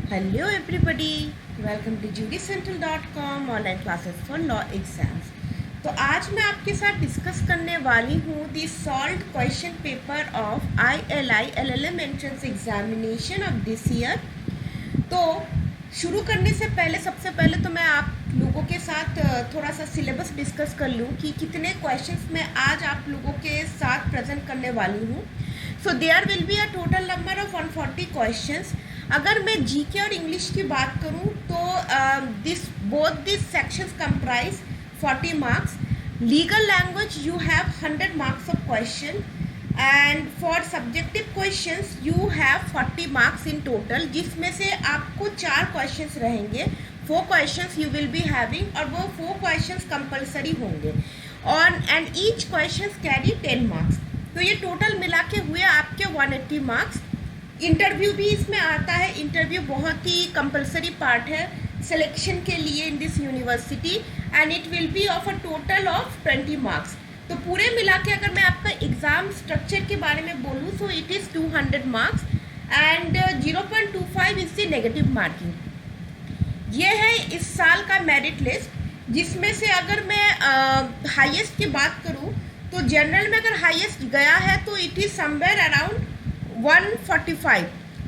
Hello everybody, welcome to judycentral.com online classes for law exams. तो आज मैं आपके साथ डिस्कस करने वाली हूँ the solved question paper of ILI LLM entrance examination of this year. तो शुरू करने से पहले सबसे पहले तो मैं आप लोगों के साथ थोड़ा सा सिलेबस डिस्कस कर लूँ कि कितने क्वेश्चंस मैं आज आप लोगों के साथ प्रेजेंट करने वाली हूँ। So there will be a total number of 140 questions. अगर मैं जीके और इंग्लिश की बात करूं तो both this sections comprise 40 marks. Legal language you have 100 marks of question and for subjective questions you have 40 marks in total, जिसमें से आपको 4 क्वेश्चंस रहेंगे। 4 questions you will be having और वो 4 क्वेश्चंस कंपलसरी होंगे और and each questions carry 10 marks. तो ये टोटल मिला के हुए आपके 180 मार्क्स। इंटरव्यू भी इसमें आता है। इंटरव्यू बहुत ही कंपलसरी पार्ट है सिलेक्शन के लिए in this university and it will B of a total of 20 marks. तो पूरे मिला के अगर मैं आपका एग्ज़ाम स्ट्रक्चर के बारे में बोलूँ तो it is 200 marks and 0.25 is the negative marking. ये है इस साल का मेरिट लिस्ट, जिसमें से अगर मैं हाईएस्ट की बात करूँ तो जनरल में अगर हाईएस्ट गया है तो इट इज़ समवेयर अराउंड 145,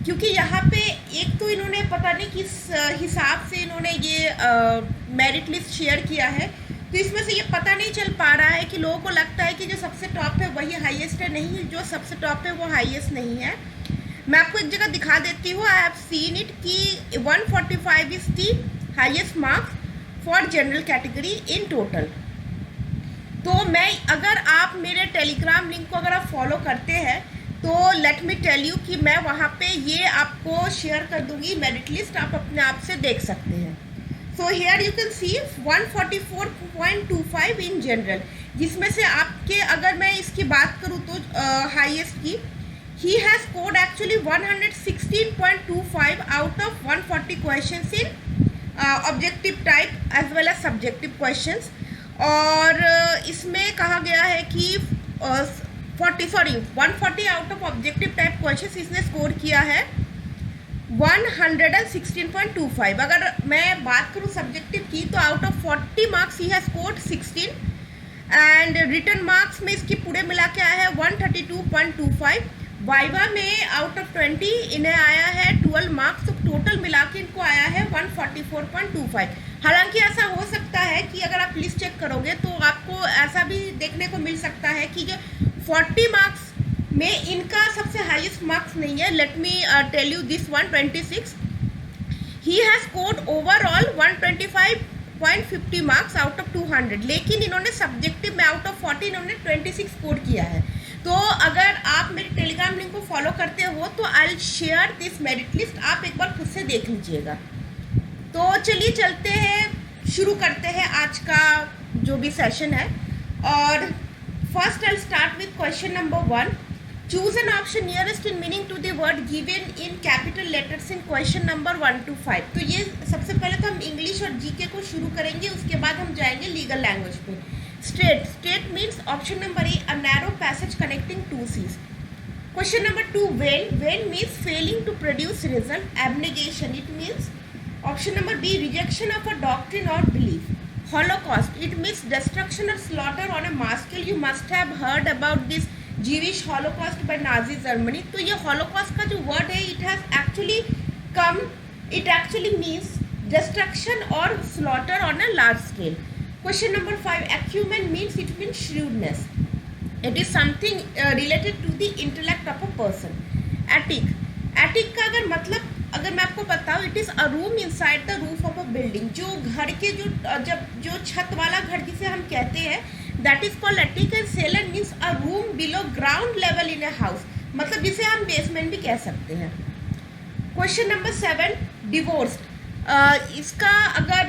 क्योंकि यहाँ पे एक तो इन्होंने पता नहीं किस हिसाब से इन्होंने ये मेरिट लिस्ट शेयर किया है, तो इसमें से ये पता नहीं चल पा रहा है कि लोगों को लगता है कि जो सबसे टॉप है वही हाईएस्ट है। नहीं, जो सबसे टॉप है वो हाईएस्ट नहीं है। मैं आपको एक जगह दिखा देती हूँ। आई हैव सीन इट कि 145 is the highest marks for general category in total. तो मैं अगर आप मेरे टेलीग्राम लिंक को अगर आप फॉलो करते हैं तो लेट मी टेल यू कि मैं वहाँ पे ये आपको शेयर कर दूंगी मेरिट लिस्ट, आप अपने आप से देख सकते हैं। So here you can see 144.25 in general, जिसमें से आपके अगर मैं इसकी बात करूँ तो हाईएस्ट की he has scored actually 116.25 out of 140 questions in objective type as well as subjective questions. और इसमें कहा गया है कि 140 out of objective type questions इसने स्कोर किया है 116.25। अगर मैं बात करूँ सब्जेक्टिव की तो out of 40 marks he has scored 16 and written marks में इसकी पूरे मिला के आया है 132.25। वाइवा में आउट ऑफ 20 इन्हें आया है 12 मार्क्स, तो टोटल मिला के इनको आया है 144.25। हालांकि ऐसा हो सकता है कि अगर आप लिस्ट चेक करोगे तो आपको ऐसा भी देखने को मिल सकता है कि जो 40 मार्क्स में इनका सबसे हाईएस्ट मार्क्स नहीं है। Let me tell you this 126 he has scored overall 125.50 marks out of 200, लेकिन इन्होंने सब्जेक्टिव में आउट ऑफ 40 इन्होंने 26 स्कोर किया है। तो अगर आप मेरे टेलीग्राम लिंक को फॉलो करते हो तो I will share this merit list, आप एक बार खुद से देख लीजिएगा। तो चलिए चलते हैं, शुरू करते हैं आज का जो भी सेशन है। और first I start with question number 1। Choose an option nearest in meaning to the word given in capital letters in question number 1 to 5। तो ये सबसे पहले तो हम इंग्लिश और जीके को शुरू करेंगे, उसके बाद हम जाएंगे लीगल लैंग्वेज पे। Strait means option number A a narrow passage connecting two seas. Question number 2 vain means failing to produce result. Abnegation it means option number B rejection of a doctrine और belief. Holocaust it means destruction or slaughter on a mass scale. You must have heard about this Jewish Holocaust by Nazi Germany. तो ये Holocaust का जो word है it actually means destruction or slaughter on a large scale. Question number 5 acumen means it means shrewdness. It is something related to the intellect of a person. Attic का अगर मतलब अगर मैं आपको बताऊँ it is a room inside the roof of a building. जो घर के जो छत वाला घर जिसे हम कहते हैं that is called attic and cellar means a room below ground level in a house, मतलब जिसे हम बेसमेंट भी कह सकते हैं। Question number 7 divorced. इसका अगर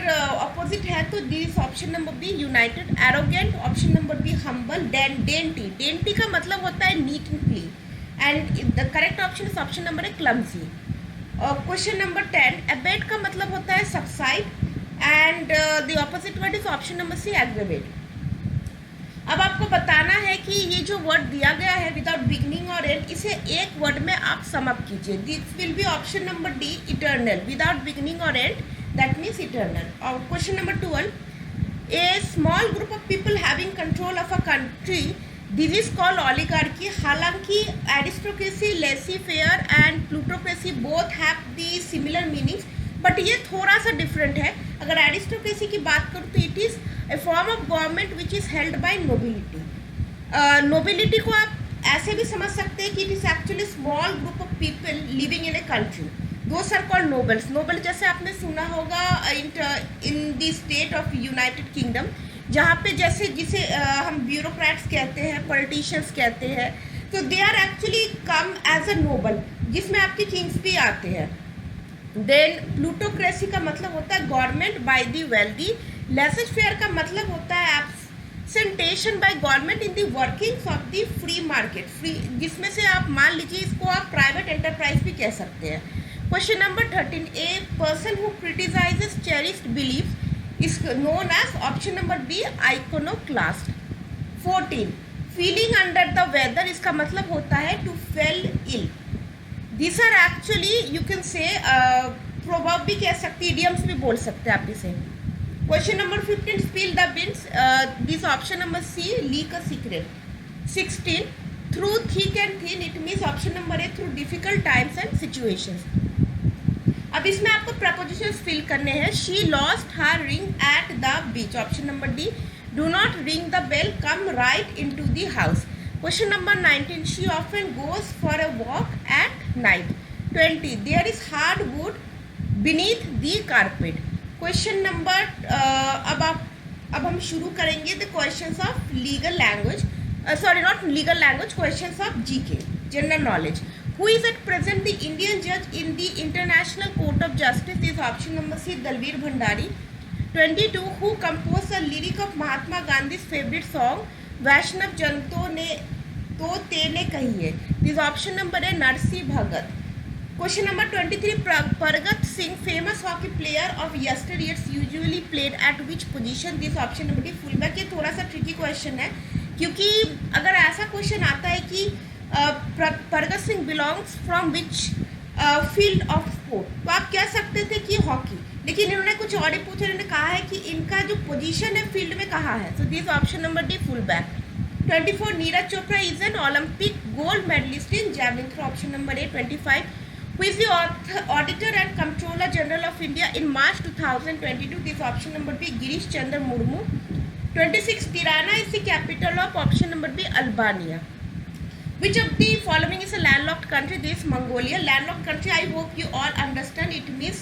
ऑपोजिट है तो this option number B united. Arrogant option number B humble. Dainty का मतलब होता है neat and clean and the correct option is option number A clumsy. Question number 10 abate का मतलब होता है subside and the opposite word is option number C aggravate. अब आपको बताना है कि ये जो वर्ड दिया गया है विदाउट बिगनिंग और एंड, इसे एक वर्ड में आप सम अप कीजिए. This will be option number D, eternal. Without beginning और एंड, दैट मीन्स इटर्नल. और question number 12, a small group of people having control of a country, this is called oligarchy. हालांकि aristocracy, laissez faire and plutocracy both have the similar meanings, but ये थोड़ा सा different है. अगर aristocracy की बात करूँ तो it is a form of government which is held by nobility. Nobility को आप ऐसे भी समझ सकते हैं कि it is actually small group of people living in a country. Those are called nobles. Noble जैसे आपने सुना होगा in the state of United Kingdom, जहाँ पे जैसे जिसे हम ब्यूरोक्रेट्स कहते हैं, पॉलिटिशियंस कहते हैं, तो they are actually come as a noble, जिसमें आपके किंग्स भी आते हैं. देन प्लूटोक्रेसी का मतलब होता है government by the wealthy. Laissez faire का मतलब होता है abstention by government in the workings of the free market. Free जिसमें से आप मान लीजिए इसको आप प्राइवेट एंटरप्राइज भी कह सकते हैं. Question number 13, a person who criticises cherished beliefs is known as option number B iconoclast. 14, feeling under the weather, इसका मतलब होता है to fell ill. This are actually you can say proverb भी कह सकते हैं, इडियम्स भी बोल सकते हैं आप इसे. Question number 15, spill the beans, this option number C, leak a secret. 16, through thick and thin, it means option number A, through difficult times and situations. अब इसमें आपको प्रपोजिशंस फिल करने हैं. She lost her ring at the beach, option number D. Do not ring the bell, come right into the house. Question number 19, she often goes for a walk at night. 20, there is hard wood beneath the carpet. Question number अब हम शुरू करेंगे the questions of legal language, sorry not legal language, questions of GK, general knowledge. Who is at present the Indian judge in the International Court of Justice? Is option number C, Dalveer Bhandari. 22, who composed the lyric of Mahatma Gandhi's favorite song वैष्णव जनतो ने तो तेने कही है. This option number है Narsi Bhagat. Question number 23, Pargat Singh famous hockey player of yesteryears usually played at which position. This option number D, full back. ये थोड़ा सा tricky question है, क्योंकि अगर ऐसा क्वेश्चन आता है कि Pargat Singh belongs from which field of sport, तो आप कह सकते थे कि हॉकी, लेकिन इन्होंने कुछ और ही पूछा. इन्होंने कहा है कि इनका जो पोजीशन है फील्ड में कहाँ है. So this option number D, full back. 24, Neeraj Chopra is an Olympic gold medallist in javelin throw, option number A. 25, who is the auditor and controller general of India in March 2022. This option number B, Girish Chandra Murmu. 26, Tirana is the capital of, option number B, Albania. Which of the following is a landlocked country? This Mongolia. Landlocked country, I hope you all understand. It means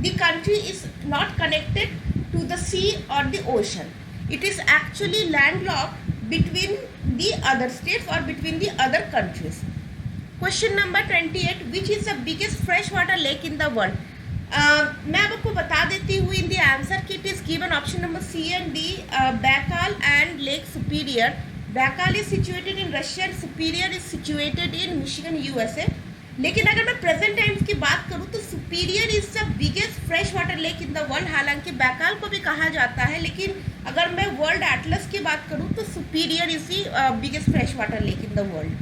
the country is not connected to the sea or the ocean. It is actually landlocked between the other states or between the other countries. Question number 28. Which is the biggest freshwater lake in the world? मैं अब आपको बता देती हूँ in the answer कि it is given option number C and D, Baikal and lake Superior. Baikal is situated in Russia, Superior is situated in Michigan, USA. लेकिन अगर मैं प्रेजेंट टाइम्स की बात करूँ तो Superior is the biggest fresh water lake in the world. हालांकि Baikal को भी कहा जाता है, लेकिन अगर मैं वर्ल्ड एटलस की बात करूँ तो Superior is the biggest fresh water lake in the world.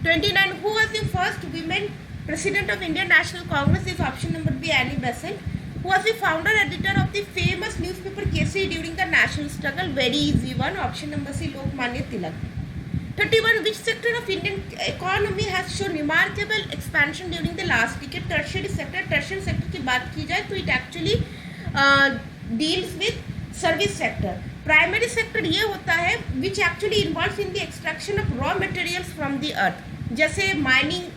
29, who was the first women president of Indian National Congress. Is option number B, Annie Besant. Who was the founder editor of the famous newspaper Kesari during the national struggle? Very easy one, option number C, Lokmanya Tilak. 31, which sector of Indian economy has shown remarkable expansion during the last decade? Tertiary sector. Tertiary sector की बात की जाए तो it actually deals with service sector. Primary sector ये होता है which actually involves in the extraction of raw materials from the earth. जैसे mining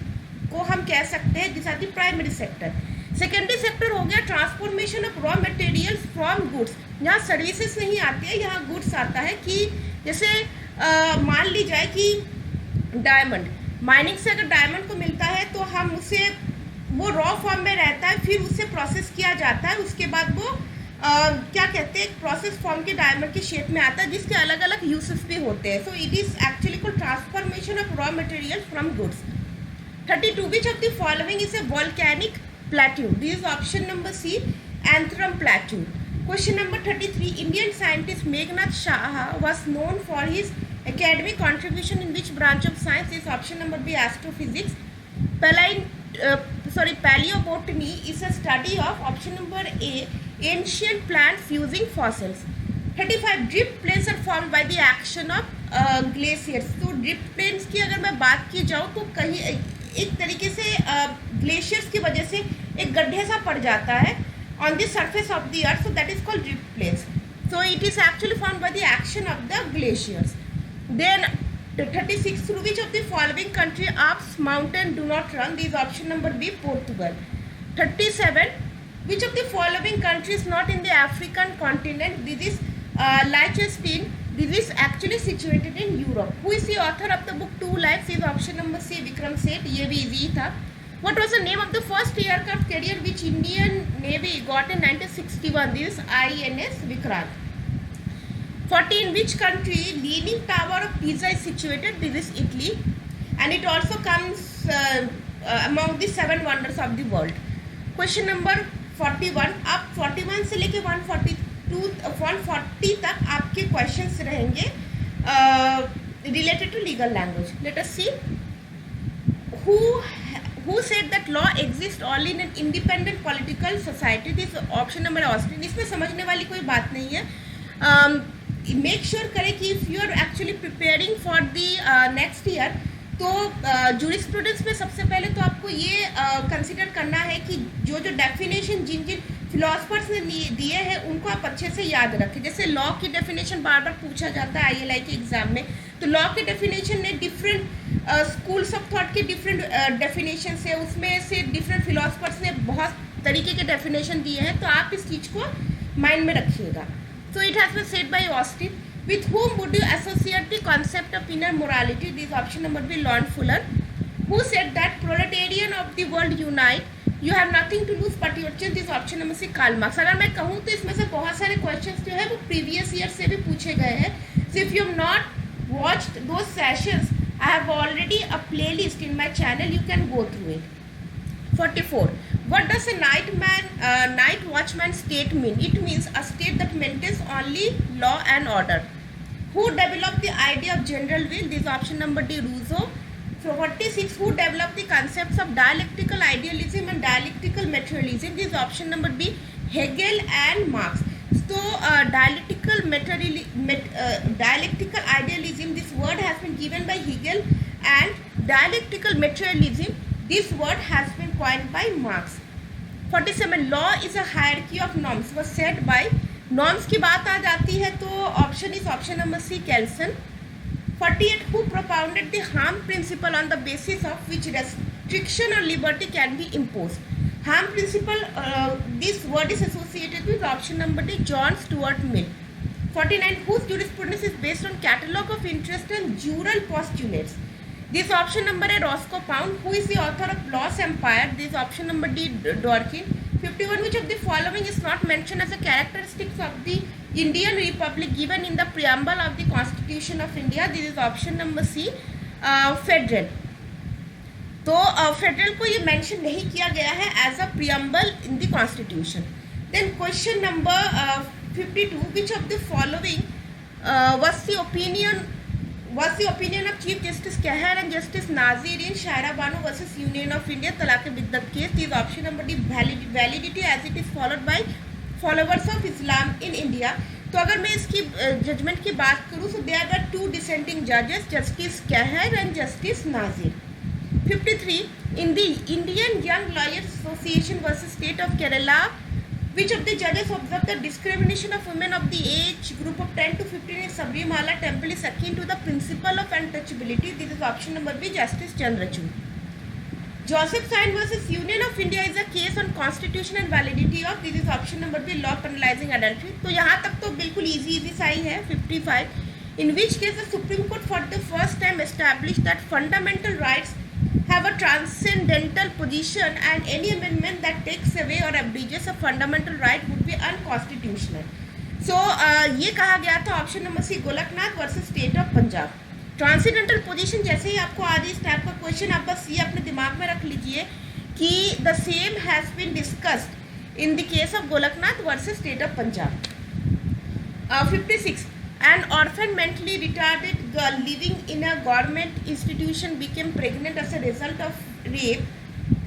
को हम कह सकते हैं, this are the primary sector. Secondary sector हो गया transformation of raw materials from goods. यहाँ सर्विसेज नहीं आती है, यहाँ गुड्स आता है. कि जैसे मान ली जाए कि डायमंड, माइनिंग से अगर डायमंड को मिलता है तो हम उसे, वो रॉ फॉर्म में रहता है, फिर उससे प्रोसेस किया जाता है, उसके बाद वो क्या कहते हैं, एक प्रोसेस फॉर्म के डायमंड के शेप में आता है, जिसके अलग अलग यूसेस भी होते हैं. So it is actually called transformation of raw material from goods. 32, which of the following is a volcanic plateau. This is option number C, Antrim plateau. Question number 33. Indian scientist Meghnad Shah was known for his academic contribution in which branch of science? Is option number B astrophysics. Paleobotany is a study of option number A ancient plants using fossils. 35. Drip plains are formed by the action of glaciers. तो drip planes की अगर मैं बात की जाऊँ तो कहीं एक तरीके से ग्लेशियर्स की वजह से एक गड्ढे सा पड़ जाता है on the surface of the earth, so that is called drip plains. So it is actually formed by the action of the glaciers. Then 36. Through which of the following country Alps mountain do not run? This is option number B, Portugal. 37. Which of the following country is not in the African continent? This is Liechtenstein. This is actually situated in Europe. Who is the author of the book Two Lives? Is option number C, Vikram Seth. ये भी easy था. What was the name of the first aircraft carrier which Indian Navy got in 1961? This is INS Vikrant. 14. Which country Leaning Tower of Pisa is situated? This is Italy, and it also comes among the 7 wonders of the world. Question number 41. अब 41 से लेके 140 तक आपके questions रहेंगे related to legal language. Let us see. Who said that law exists only in an independent political society? This option number Austin. इसमें समझने वाली कोई बात नहीं है. मेक श्योर करें कि if you are actually preparing for the next year तो जूरिस्प्रूडेंस में सबसे पहले तो आपको ये कंसिडर करना है कि जो डेफिनेशन जिन जिन फिलोसफर्स ने दिए हैं उनको आप अच्छे से याद रखें. जैसे लॉ की डेफिनेशन बार बार पूछा जाता है ILI के एग्जाम में, तो लॉ के डेफिनेशन ने डिफरेंट स्कूल्स ऑफ थॉट के डिफरेंट डेफिनेशन है, उसमें से डिफरेंट फिलोसफर्स ने बहुत तरीके के डेफिनेशन दिए हैं, तो आप इस चीज़ को माइंड में रखिएगा. So it has been said by Austin. With whom would you associate the concept of inner morality? This option number B, Lon Fuller. Who said that proletarian of the world unite? You have nothing to lose but your chance. This option number C, Karl Marx. अगर मैं कहूँ तो इसमें से बहुत सारे questions जो है वो previous year से भी पूछे गए हैं. So if you have not watched those sessions, I have already a playlist in my channel. You can go through it. 44. What does a night watchman state mean? It means a state that maintains only law and order. Who developed the idea of general will? This is option number D, Rousseau. 46. Who developed the concepts of dialectical idealism and dialectical materialism? This is option number B, Hegel and Marx. So dialectical idealism, this word has been given by Hegel, and dialectical materialism, this word has been coined by Marx. 47. Law is a hierarchy of norms was said by. Norms की बात आ जाती है तो option is option number C, Kelsen. 48. Who propounded the harm principle on the basis of which restriction or liberty can be imposed? Harm principle, this word is associated with option number D, John Stuart Mill. 49. Whose jurisprudence is based on catalogue of interest and jural postulates? This option number A, Roscoe Pound. Who is the author of Lost Empire? This option number D, Dworkin. 51. Which of the following is not mentioned as a characteristics of the Indian Republic given in the preamble of the Constitution of India? This is option number C, Federal. तो federal को ये mention नहीं किया गया है as a preamble in the constitution. Then question number 52. Which of the following was the opinion of Chief Justice Kehar and Justice Nazir in Shaira Banu versus Union of India Talaq Bidat case? This option number D, validity as it is followed by followers of Islam in India. तो अगर मैं इसकी judgement की बात करूँ तो there were 2 dissenting judges, Justice Kehar and Justice Nazir. 53. In the Indian Young Lawyers Association versus State of Kerala, which of the judges observed the discrimination of women of the age group of 10 to 15 in Sabrimala temple is akin to the principle of untouchability? This is option number B, Justice Chandrachud. Joseph Sain versus Union of India is a case on constitution and validity of. This is option number B, law penalizing adultery. तो यहाँ तक तो बिल्कुल easy सा ही है. 55. In which case the Supreme Court for the first time established that fundamental rights have a transcendental position and any amendment that takes away or abridges a fundamental right would be unconstitutional. So ये कहा गया था option number C, Golaknath versus state of Punjab. Transcendental position जैसे ही आपको आ रही इस type का क्वेश्चन, आप बस ये अपने दिमाग में रख लीजिए कि the same has been discussed in the case of Golaknath versus state of Punjab. 56. An orphan mentally retarded girl living in a government institution became pregnant as a result of rape,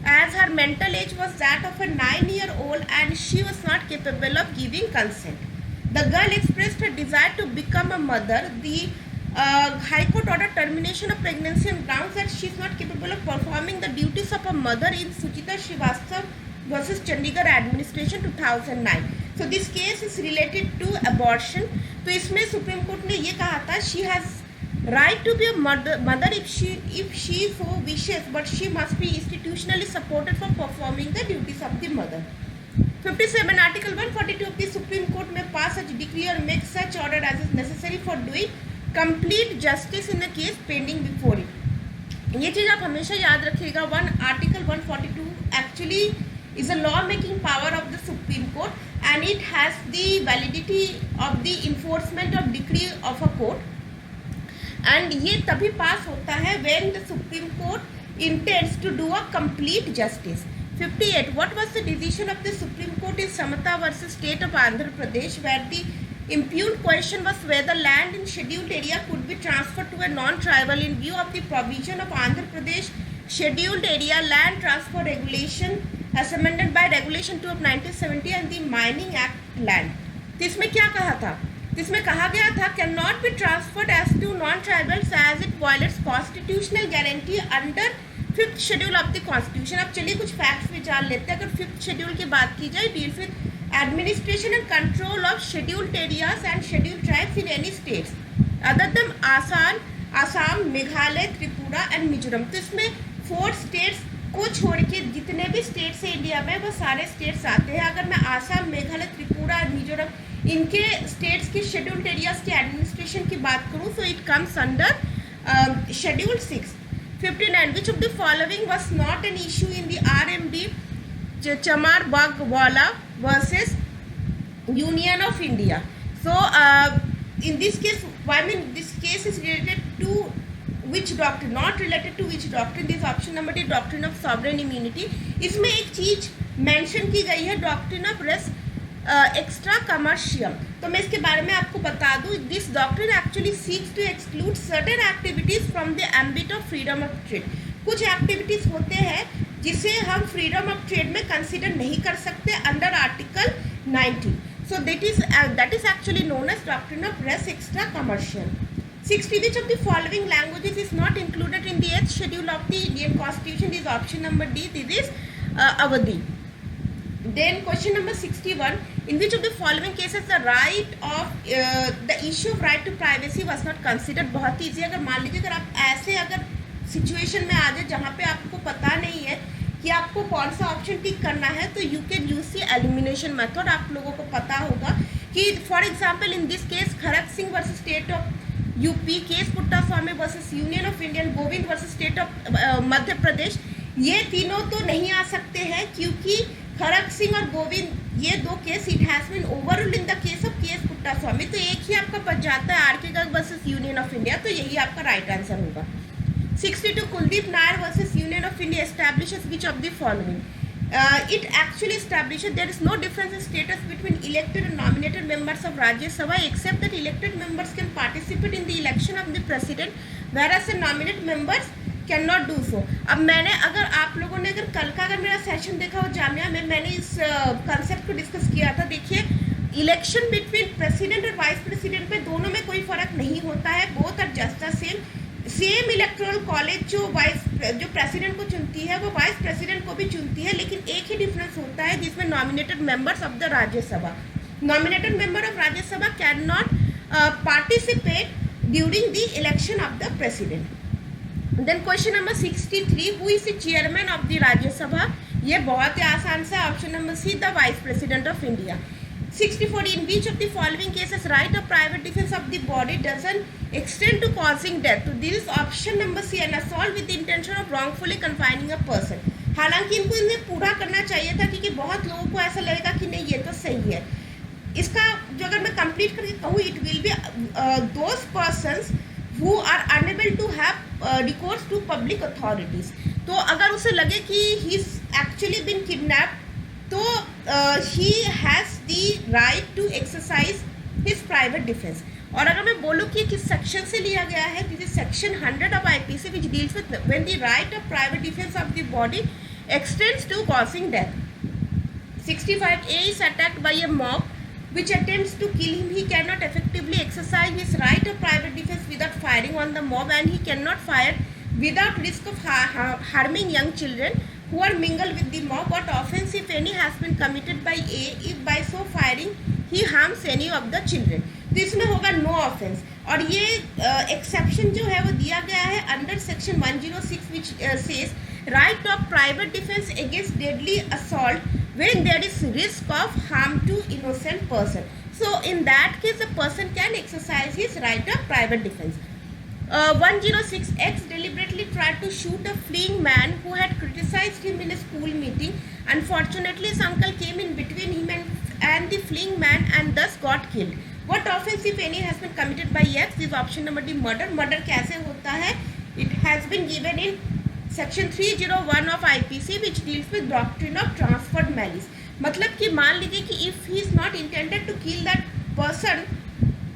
as her mental age was that of a 9-year-old and she was not capable of giving consent. The girl expressed her desire to become a mother. The High Court ordered termination of pregnancy on grounds that she is not capable of performing the duties of a mother in Suchita Srivastava versus Chandigarh Administration 2009. So this case is related to abortion. तो इसमें supreme Court ने ये कहा था she has right to be a mother if she so wishes, but she must be institutionally supported for performing the duties of the mother. 57. Article 142 of the Supreme Court may pass such decree or make such order as is necessary for doing complete justice in the case pending before it. ये चीज़ आप हमेशा याद रखिएगा. Article 142 actually is a law making power of the Supreme Court and it has the validity of the enforcement of decree of a court, and ये तभी पास होता है when the Supreme Court intends to do a complete justice. 58. What was the decision of the Supreme Court in Samata versus State of Andhra Pradesh, where the impugned question was whether land in scheduled area could be transferred to a non-tribal in view of the provision of Andhra Pradesh Scheduled Area Land Transfer Regulation as amended by Regulation 2 of 1970 and the Mining Act land. तो इसमें क्या कहा था? इसमें कहा गया था can not be transferred as to non tribals as it violates constitutional guarantee under 5th schedule of the constitution. अब चलिए कुछ फैक्ट्स विचार लेते हैं. अगर 5th शेड्यूल की बात की जाए, deals with administration and control of scheduled areas and scheduled tribes in any states other than Assam, Meghalaya, Tripura and Mizoram. तो इसमें 4 स्टेट्स को छोड़ के जितने भी स्टेट्स हैं इंडिया में वो सारे स्टेट्स आते हैं. अगर मैं आसाम, मेघालय, त्रिपुरा, मिजोरम इनके स्टेट्स के शेड्यूल्ड एरियाज के एडमिनिस्ट्रेशन की बात करूँ तो it comes under schedule 6. 59. Which of the following was not an issue in the RMD Chamar Bagwala versus Union of India? So in this case, this case is related to which doctrine? Not related to which doctrine? This option number D, doctrine of sovereign immunity. इसमें एक चीज mention की गई है, doctrine of res extra commercial. तो मैं इसके बारे में आपको बता दूं. This doctrine actually seeks to exclude certain activities from the ambit of freedom of trade. कुछ एक्टिविटीज होते हैं जिसे हम फ्रीडम ऑफ ट्रेड में कंसिडर नहीं कर सकते under article 19. So that is actually known as doctrine of res extra commercial. 60. Which of the following languages is not included in the 8th schedule of the Indian Constitution? This is option number D. This is Awadhi. Then question number 61. In which of the following cases the right of the issue of right to privacy was not considered? बहुत easy. अगर मान लीजिए अगर आप ऐसे अगर situation में आ जाए जहाँ पे आपको पता नहीं है कि आपको कौन सा ऑप्शन टिक करना है, तो you can use the elimination method. आप लोगों को पता होगा कि for example in this case Kharak Singh versus state of UP, case Putta Swamy versus Union of India, Govind versus state of Madhya Pradesh, ये तीनों तो नहीं आ सकते हैं क्योंकि खड़क सिंह और गोविंद ये दो case it has been overruled in the case of case Putta Swamy. तो एक ही आपका बच जाता है R K Garg versus Union of India. तो यही आपका राइट आंसर होगा. 62. Kuldip Nayar versus Union of India establishes which of the following? It actually establishes there is no difference in status between elected and nominated members of Rajya Sabha except that elected members can participate in the election of the president whereas the nominated members cannot do so. अब मैंने अगर आप लोगों ने अगर कल का अगर मेरा सेशन देखा हो जामिया में, मैंने इस कंसेप्ट को डिस्कस किया था. देखिए इलेक्शन बिटवीन प्रेसिडेंट और वाइस प्रेसिडेंट में दोनों में कोई फर्क नहीं होता है. Both are just the same electoral college जो प्रेसिडेंट को चुनती है वो वाइस प्रेसिडेंट को भी चुनती है, लेकिन एक ही डिफरेंस होता है जिसमें nominated members of the Rajya Sabha can not participate during the election of the president. Then question number 63. Who is the chairman of the Rajya Sabha? ये बहुत ही आसान सा option number C, the vice president of India. 64. In which of the following cases right of private defense of the body doesn't extend to causing death? So this is option number C, an assault with the intention of wrongfully confining a person. हालांकि इनको इन्हें पूरा करना चाहिए था क्योंकि बहुत लोगों को ऐसा लगेगा कि नहीं ये तो सही है. इसका जो अगर मैं कंप्लीट करके कहूँ, it will be those persons who are unable to have recourse to public authorities. तो अगर उसे लगे कि he is actually been kidnapped तो he has the right to exercise his private defense. और अगर मैं बोलूँ कि किस सेक्शन से लिया गया है, this is section 100 of IPC which deals with when the right of private defence of the body extends to causing death. 65A is attacked by a mob which attempts to kill him. He cannot effectively exercise his right of private defense without firing on the mob, and he cannot fire without risk of harming young children who are mingled with the mob. What offence, if any, has been committed by A if by so firing he harms any of the children? तो इसमें होगा no offence. और ये exception जो है वो दिया गया है under section 106 which says right of private defense against deadly assault when there is risk of harm to innocent person. So in that case the person can exercise his right of private defense. 106X deliberately tried to shoot a fleeing man who had criticized him in a school meeting. Unfortunately his uncle came in between him and the fleeing man and thus got killed. What offense if any has been committed by X? This option number D, murder. Murder कैसे होता है? It has been given in section 301 of IPC which deals with doctrine of transferred malice. मतलब कि मान लीजिए कि if he is not intended to kill that person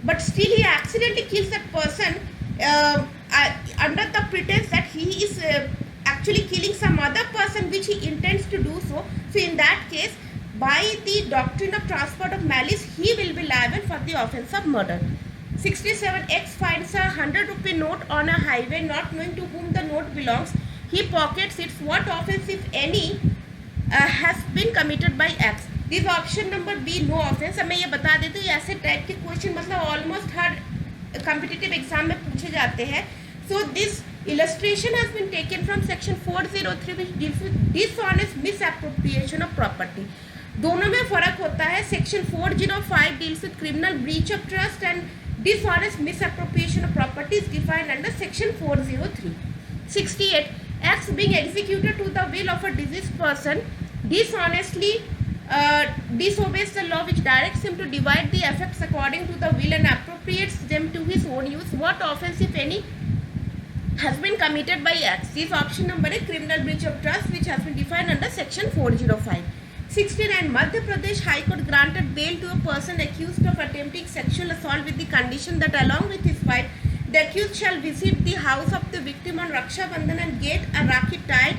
but still he accidentally kills that person under the pretence that he is actually killing some other person which he intends to do so. So in that case, by the doctrine of transport of malice, he will be liable for the offence of murder. 67X finds a 100 rupee note on a highway, not knowing to whom the note belongs. He pockets it. What offence, if any, has been committed by X? This option number B, no offence. अब मैं ये बता देती हूँ, ऐसे type के question मतलब almost हर competitive exam में पूछे जाते हैं. So this illustration has been taken from section 403 which deals with dishonest misappropriation of property. दोनों में फर्क होता है. Section 405 deals with criminal breach of trust and dishonest misappropriation of property is defined under section 403. 68. Acts being executed to the will of a deceased person dishonestly disobeys the law which directs him to divide the effects according to the will and appropriates them to his own use. What offence, if any, has been committed by X? This option number is criminal breach of trust which has been defined under section 405. 69. Madhya Pradesh High Court granted bail to a person accused of attempting sexual assault with the condition that along with his wife the accused shall visit the house of the victim on Raksha Bandhan and get a rakhi tied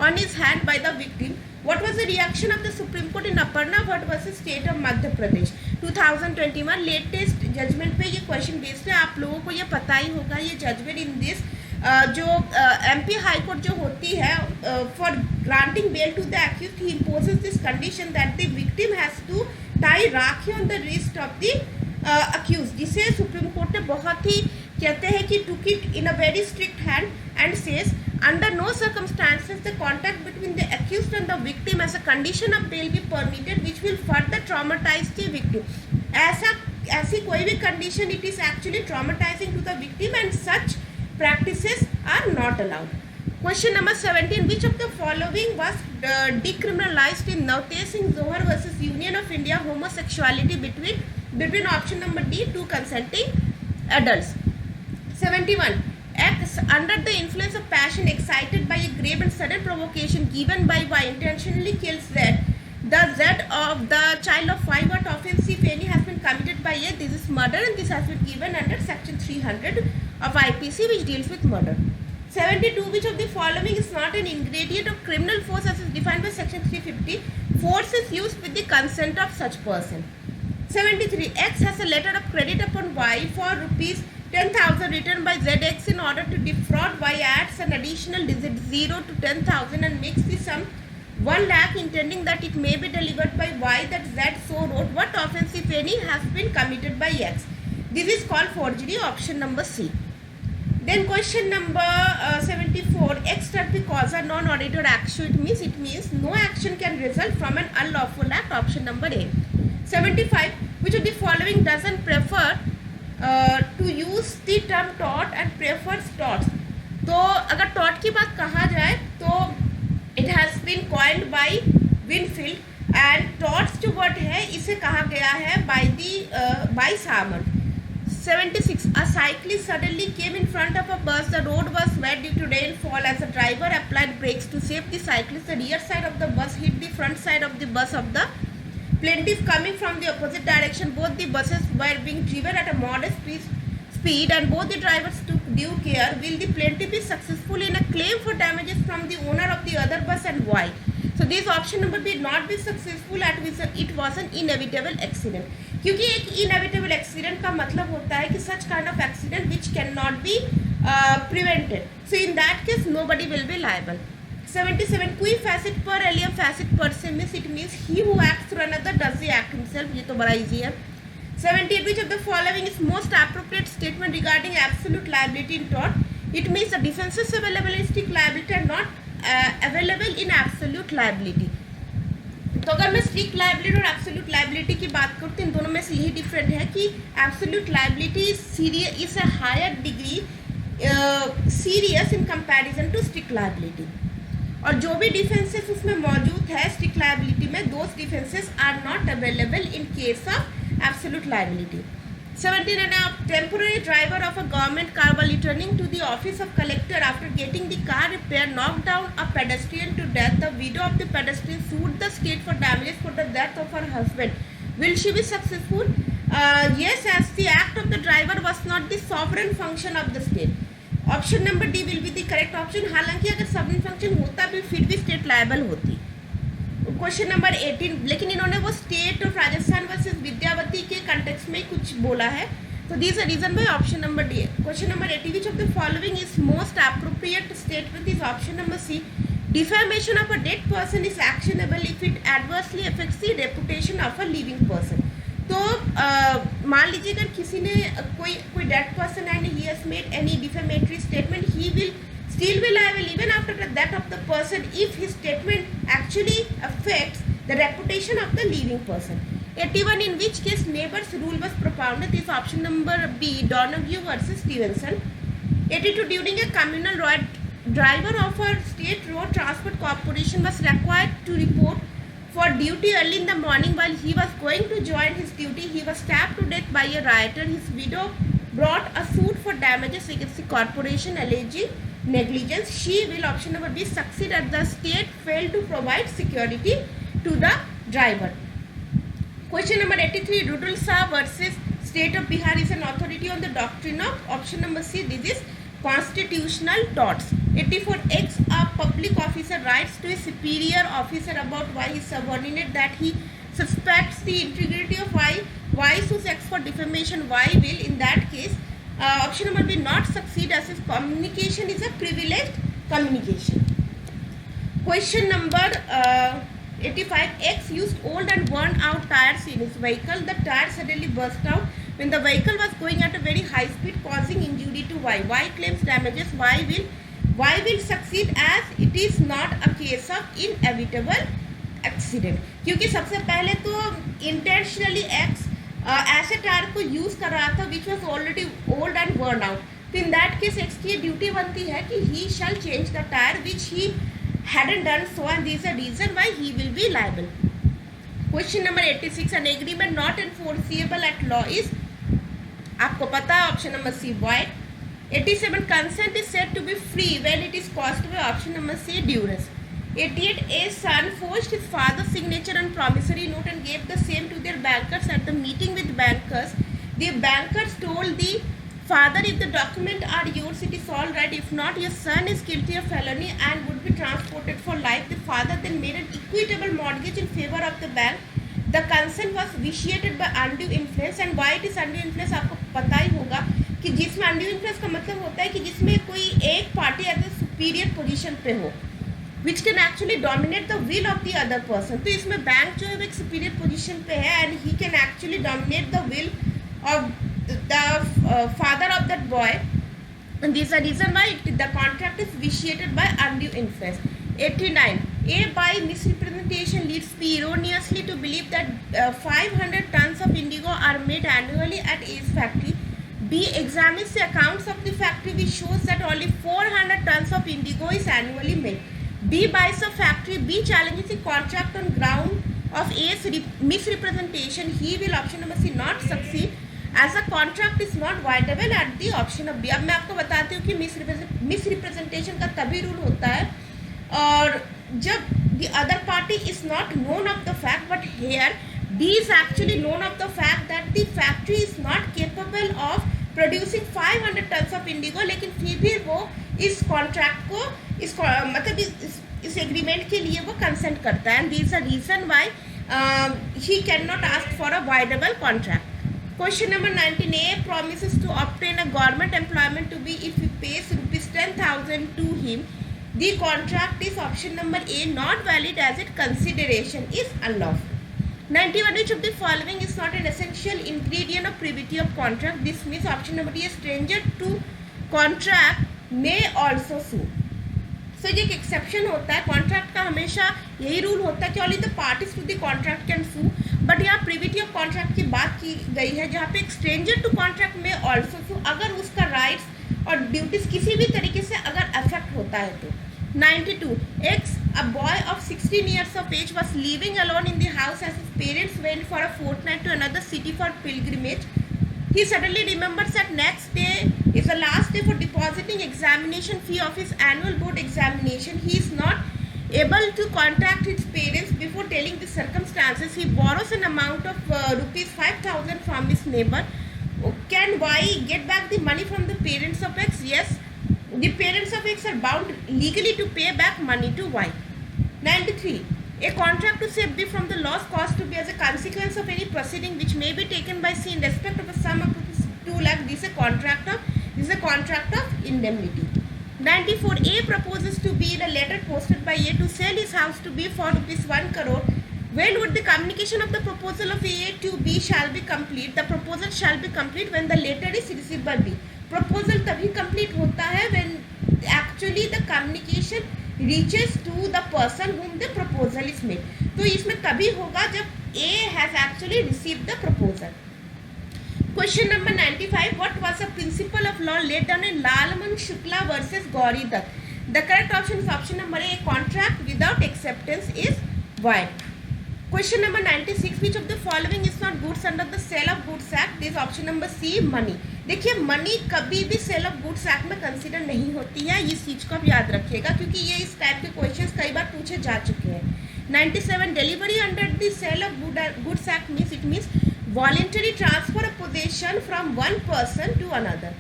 on his hand by the victim. What was the reaction of the Supreme Court in Aparna Bhatt versus State of Madhya Pradesh? 2021 latest judgement पे ये question based है. आप लोगों को ये पता ही होगा ये जजमेंट इन दिस जो एमपी हाई कोर्ट जो होती है for granting bail to the accused he imposes this condition that the victim has to tie rakhi on the wrist of the accused, जिसे सुप्रीम कोर्ट ने बहुत ही कहते हैं कि to keep in a very strict hand and says under no circumstances the contact between the accused and the victim as a condition of bell be permitted which will further traumatise the victim. ऐसी कोई भी condition it is actually traumatising to the victim and such practices are not allowed. Question number 17. Which of the following was decriminalized in Navtesh Singh Zohar versus Union of India homosexuality between option number D, two consenting adults. 71. Acts under the influence of passion excited by a grave and sudden provocation given by Y intentionally kills Z. The Z of the child of 5 what offence, if any, has been committed by A. This is murder and this has been given under section 300 of IPC which deals with murder. 72. Which of the following is not an ingredient of criminal force as is defined by section 350? Force is used with the consent of such person. 73. X has a letter of credit upon Y for rupees 10,000 written by ZX in order to defraud. Y adds an additional digit 0 to 10,000 and makes the sum 1 lakh, intending that it may be delivered by Y that Z so wrote. What offence, if any, has been committed by X? This is called forgery, option number C. Then question number 74. Ex turpi causa non-auditor action. It means no action can result from an unlawful act, option number A. 75. Which of the following doesn't prefer to use the term tort and prefers torts? तो अगर tort की बात कहा जाए तो it has been coined by Winfield and torts जो word है इसे कहा गया है by Salmon. 76. A cyclist suddenly came in front of a bus. The road was wet due to rainfall. As the driver applied brakes to save the cyclist, the rear side of the bus hit the front side of the bus of the plaintiff coming from the opposite direction. Both the buses were being driven at a modest speed and both the drivers took due care. Will the plaintiff be successful in a claim for damages from the owner of the other bus and why? So this option number B not be successful at which it was an inevitable accident. क्योंकि एक inevitable accident का मतलब होता है कि such kind of accident which cannot be prevented. So in that case nobody will be liable. 77 qui facit per alium facit per se means it means he who acts through another does the act himself. ये तो बड़ा easy है. 78 which of the following is most appropriate statement regarding absolute liability in tort? It means the defenses available in strict liability are not available in absolute liability. तो अगर मैं strict liability और absolute liability की बात करूँ तो इन दोनों में से यही डिफरेंट है कि absolute liability is a higher degree serious in comparison to strict liability, और जो भी डिफेंसेस उसमें मौजूद है स्ट्रिक्ट लाइबिलिटी में, those defences are not available in case of absolute liability. 17 temporary driver of a government car while returning to the office of collector after getting the car repaired knocked down a pedestrian to death. The widow of the pedestrian sued the state for damages for the death of her husband. Will she be successful? Yes, as the act of the driver was not the sovereign function of the state. Option number D will be the correct option. हालांकि अगर sovereign function होता भी फिर भी state liable होती. Question number 18, लेकिन इन्होंने वो state of Rajasthan versus Vidyawati के कंटेक्स्ट में कुछ बोला है, तो this is reason by option number D. Question number 80, which of the following is most appropriate statement is option number C. Defamation of a dead person is actionable if it adversely affects the reputation of a living person. तो मान लीजिए अगर किसी ने कोई dead person and he has made any defamatory statement, he will still be liable even after the death of the person if his statement actually affects the reputation of the living person. 81, in which case neighbors rule was propounded, is option number B, Donoghue versus Stevenson. 82, during a communal road, driver of a state road transport corporation was required to report for duty early in the morning. While he was going to join his duty, he was stabbed to death by a rioter. His widow brought a suit for damages against the corporation alleging negligence. She will, option number B, succeed as the state failed to provide security to the driver. Question number 83, Rudulsa versus State of Bihar is an authority on the doctrine of, option number C, this is constitutional torts. 84, X, a public officer writes to a superior officer about why his subordinate that he suspects the integrity of why sues X for defamation. Why will, in that case, option number B, not succeed as his communication is a privileged communication. Question number 85, X used old and worn out tires in his vehicle. The tire suddenly burst out when the vehicle was going at a very high speed causing injury to Y. Y claims damages. Y will succeed as it is not a case of inevitable accident. क्योंकि सबसे पहले तो intentionally X ऐसे tyre को use कर रहा था which was already old and worn out. तो इन दैट केस एक्स की ड्यूटी बनती है कि he shall change the tyre which he hadn't done so and this a reason why he will be liable. Question number 86, an agreement not enforceable at law is, आपको पता है option number C, void. 87, consent is said to be free when it is caused by, option number C, duress. 88, a son forged his father's signature on promissory note and gave the same to their bankers. At the meeting with bankers, the bankers told the father, if the documents are yours, it is all right. If not, your son is guilty of felony and would be transported for life. The father then made an equitable mortgage in favor of the bank. The consent was vitiated by undue influence. And why it is undue influence आपको पता ही होगा कि जिसमें undue influence का मतलब होता है कि जिसमें कोई एक party as a superior position पे हो, which can actually dominate the will of the other person. तो इसमें बैंक जो है वो एक superior position पे है and he can actually dominate the will of the father of that boy, and this is the reason why the contract is vitiated by undue influence. 89, A, by misrepresentation leads B erroneously to believe that 500 tons of indigo are made annually at A's factory. B examines the accounts of the factory which shows that only 400 tons of indigo is annually made. B buys a factory. B challenges the contract on ground of A's misrepresentation. He will, option number C, not succeed as a contract is not viable at the option of B. अब मैं आपको बताती हूँ कि misrepresentation का तभी rule होता है और जब the other party is not known of the fact, but here D is actually known of the fact that the factory is not capable of producing 500 tons of indigo, लेकिन फिर भी वो इस कॉन्ट्रैक्ट को मतलब इस एग्रीमेंट के लिए वो कंसेंट करता है, and this a reason why he cannot ask for a viable contract. Question number 19A promises to obtain a government employment to be if he pays rupees 10,000 to him. The contract is option number A not valid as its consideration is unlawful. 91. Which of the following is not an essential ingredient of privity of contract? This means option number D, a stranger to contract may also sue. सो ये एक exception होता है contract का, हमेशा यही rule होता है कि only the parties to the contract can sue, but यहाँ प्रिविटी ऑफ कॉन्ट्रैक्ट की बात की गई है जहाँ पे एक स्ट्रेंजर टू कॉन्ट्रैक्ट में ऑल्सो सू अगर उसका राइट्स और ड्यूटीज किसी भी तरीके से अगर अफेक्ट होता है तो. 92. A boy of 16 years of age was living alone in the house as his parents went for a fortnight to another city for pilgrimage. He suddenly remembers that next day is the last day for depositing examination fee of his annual board examination. He is not able to contact his parents before telling the circumstances. He borrows an amount of rupees 5,000 from his neighbor. Can Y get back the money from the parents of X? Yes. The parents of X are bound legally to pay back money to Y. 93. A contract to save B from the loss caused to be as a consequence of any proceeding which may be taken by C in respect of a sum of 2 lakh. This is a contract of indemnity. 94. A proposes to B in a letter posted by A to sell his house to B for rupees 1 crore. When would the communication of the proposal of A to B shall be complete? The proposal shall be complete when the letter is received by B. Proposal तभी complete होता है when actually the communication reaches to the person whom the proposal is made. तो इसमें तभी होगा जब A has actually received the proposal. Question number 95. What was the principle of law laid down in Lalman Shukla versus Gauri Dutt? The correct option is option number A. Contract without acceptance is void. Question number 96. Which of the following is not goods under the Sale of Goods Act? This is option number C. Money. देखिए money कभी भी cell of goods act में consider नहीं होती है, इस चीज़ को आप याद रखिएगा क्योंकि ये इस टाइप के क्वेश्चंस कई बार पूछे जा चुके हैं. 97. Delivery under the sale of goods act means it means voluntary transfer of possession from one person to another.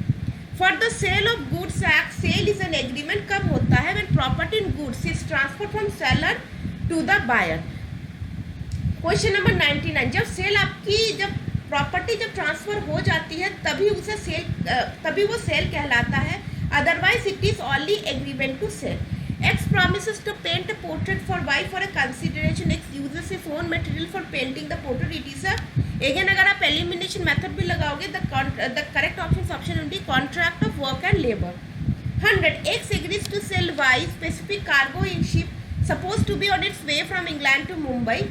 For the sale of goods act sale is an agreement कब होता है? When property in goods is transfer from seller to the buyer. Question number 99. जब property जब transfer हो जाती है तभी वो सेल कहलाता है, otherwise it is only agreement to sale. X promises to paint a portrait for Y for a consideration. X uses his own material for painting the portrait. It is a again अगर आप elimination method भी लगाओगे the correct option is option D, contract of work and labor. 100. X agrees to sell Y specific cargo in ship supposed to be on its way from England to Mumbai.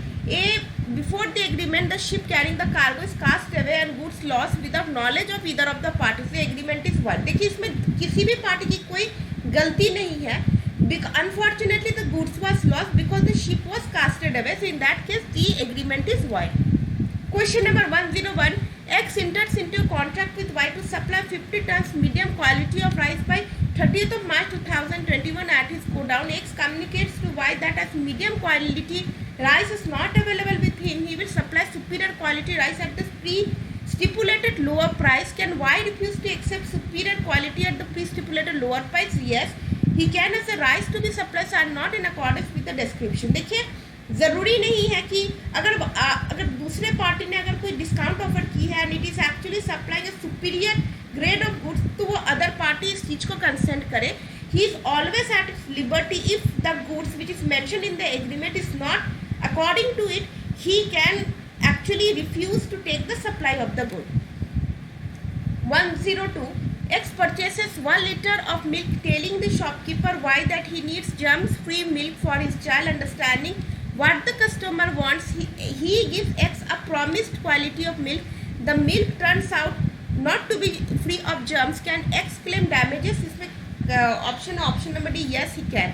Before the agreement, the ship carrying the cargo is cast away and goods lost without knowledge of either of the parties. The agreement is void. देखिए इसमें किसी भी party की कोई गलती नहीं है. Unfortunately, the goods was lost because the ship was casted away. So in that case, the agreement is void. Question number 101. X enters into a contract with Y to supply 50 tons medium quality of rice by 30th of March 2021 at his godown. X communicates to Y that as medium quality rice is not available with him, he will supply superior quality rice at the pre-stipulated lower price. Can Y refuse to accept superior quality at the pre-stipulated lower price? Yes, he can, as the rice to be supplied are not in accordance with the description. देखिए ज़रूरी नहीं है कि अगर दूसरे party ने अगर कोई डिस्काउंट ऑफर की है and it is actually supplying A superior grade of goods तो वो अदर पार्टी इस चीज़ को कंसेंट करे. He is always at its liberty if the goods which is mentioned in the agreement is not according to it, he can actually refuse to take the supply of the good. 102. X purchases 1 liter of milk telling the shopkeeper Y that he needs germs-free milk for his child. Understanding what the customer wants, he gives X a promised quality of milk. The milk turns out not to be free of germs. Can X claim damages? इसमें option number D, yes he can.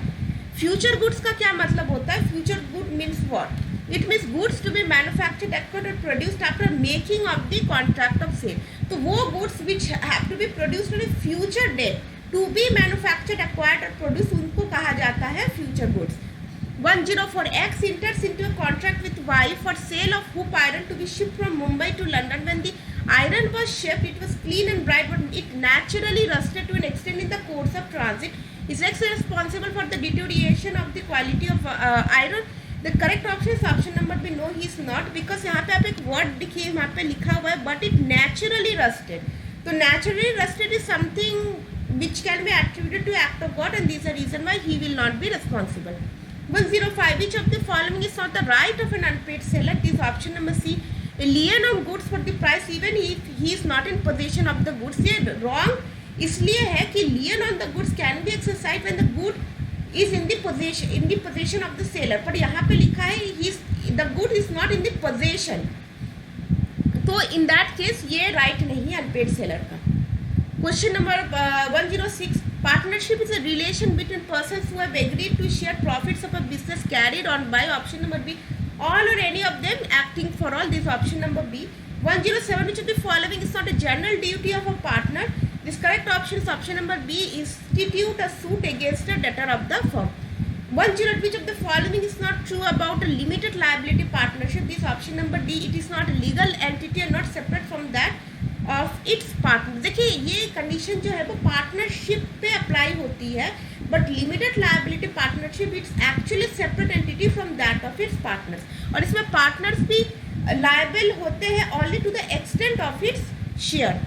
Future goods का क्या मतलब होता है? Future good means what? It means goods to be manufactured acquired और produced after making of the contract of sale. तो वो goods which have to be produced on future date to be manufactured acquired और produce उनको कहा जाता है future goods. 104 X enters into a contract with Y for sale of hoop iron to be shipped from Mumbai to London. When the iron was shipped, it was clean and bright, but it naturally rusted to an extent in the course of transit. Is X responsible for the deterioration of the quality of iron? The correct option is option number B. No, he is not, because यहाँ पे आप एक word देखिए, यहाँ पे लिखा हुआ है but it naturally rusted. तो naturally rusted is something which can be attributed to act of God, and this is the reason why he will not be responsible. 105. Which of the following is not the right of an unpaid seller? This is option number C. A lien on goods for the price even if he is not in possession of the goods. ये wrong इसलिए है कि lien on the goods can be exercised when the good is in the possession of the seller, पर यहाँ पे लिखा है the good is not in the possession, तो in that case ये right नहीं है unpaid seller का. Question number 106. Partnership is a relation between persons who have agreed to share profits of a business carried on by option number B, all or any of them acting for all. This option number B. 107. Which of the following is not a general duty of a partner? This correct option is option number B. Institute a suit against a debtor of the firm. 108. Which of the following is not true about a limited liability partnership? This option number D. It is not a legal entity and not separate from that of its partner. देखिए ये condition जो है वो partnership पे apply होती है, but limited liability partnership it's actually separate entity from that of its partners, और इसमें पार्टनर्स भी लायबल होते हैं only to the extent of its share.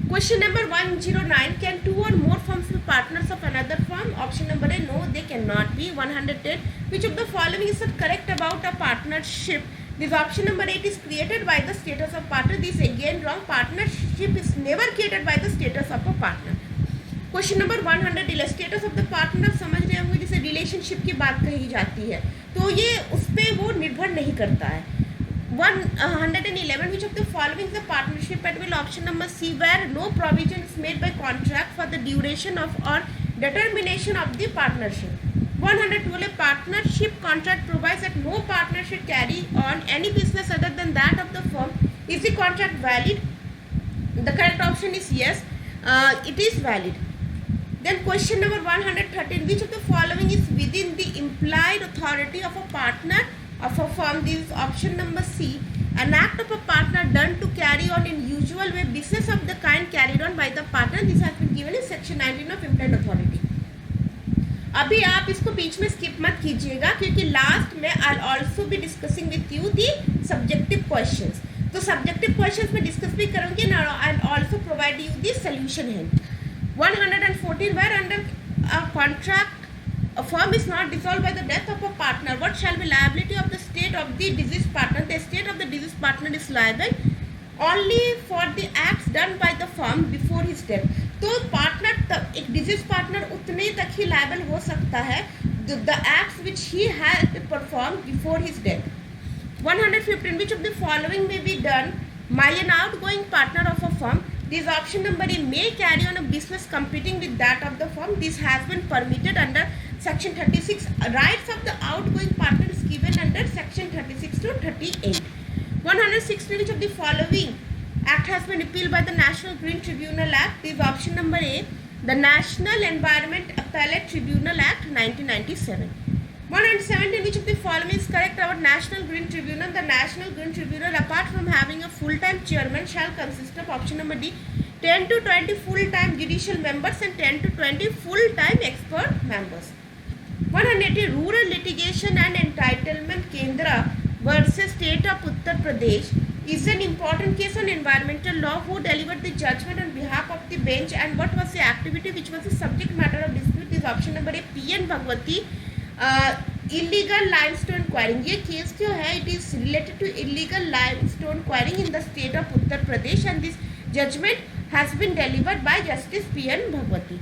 Question number 109. Can two or more firms be partners of another firm? Option number A. No, they cannot be. 110. Which of the following is not correct about a partnership? This option number 8 is created by the status of partner. This again wrong. Partnership is never created by the status of a partner. Question number 100. Status of the partner समझ रहे होंगे, जिसे relationship की बात कही जाती है, तो ये उस पर वो निर्भर नहीं करता है. 111. Which of the following is a partnership at will? Option number C, where no provision is made by contract for the duration of or determination of the partnership. 112. A partnership contract provides that no partner should carry on any business other than that of the firm. Is the contract valid? The correct option is yes, it is valid. Then question number 113. Which of the following is within the implied authority of a partner of a firm? This is option number C. An act of a partner done to carry on in usual way business of the kind carried on by the partner. This has been given in section 19 of implied authority. अभी आप इसको बीच में skip मत कीजिएगा, क्योंकि last में I also be discussing with you the subjective questions. तो subjective questions में डिस्कस भी करूँगी ना, I also provide you the solution hint. 114. Where under a contract a firm is not dissolved by the death of a partner, what shall be liability of the state of the deceased partner? The estate of the deceased partner is liable only for the acts done by the firm before his death. तो partner तक, एक disease partner उतने तक ही liable हो सकता है the acts which he had perform before his death. 115. Which of the following may be done by an outgoing partner of a firm? This option number A, may carry on a business competing with that of the firm. This has been permitted under section 36. Rights of the outgoing partner is given under section 36 to 38. 116. Which of the following act has been repealed by the National Green Tribunal Act? This is option number A, the National Environment Appellate Tribunal Act 1997. 117. Which of the following is correct about National Green Tribunal? The National Green Tribunal, apart from having a full-time chairman, shall consist of option number D, 10 to 20 full-time judicial members and 10 to 20 full-time expert members. 180. Rural Litigation and Entitlement Kendra versus State of Uttar Pradesh is an important case on environmental law. Who delivered the judgment on behalf of the bench, and what was the activity which was the subject matter of dispute? Is option number A, P.N. Bhagwati. Illegal limestone quarrying. ये case जो है, it is related to illegal limestone quarrying in the state of Uttar Pradesh, and this judgment has been delivered by Justice P.N. Bhagwati.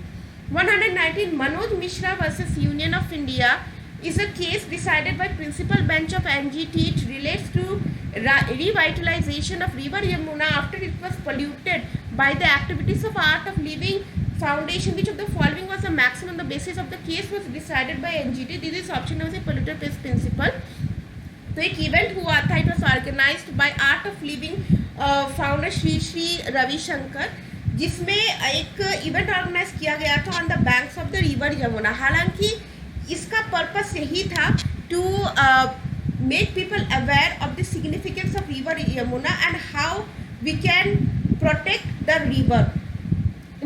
119. Manoj Mishra versus Union of India is a case decided by principal bench of NGT. It relates to revitalization of river Yamuna after it was polluted by the activities of Art of Living Foundation. Which of the following was the maximum on the basis of the case was decided by NGT? This is option number C, polluter pays principle. तो एक event हुआ था, it was organised by art of living founder Shri Shri Ravishankar, जिसमें एक event organise किया गया था on the banks of the river Yamuna. हालांकि इसका पर्पस यही था to make people aware of the significance of river Yamuna and how we can protect the river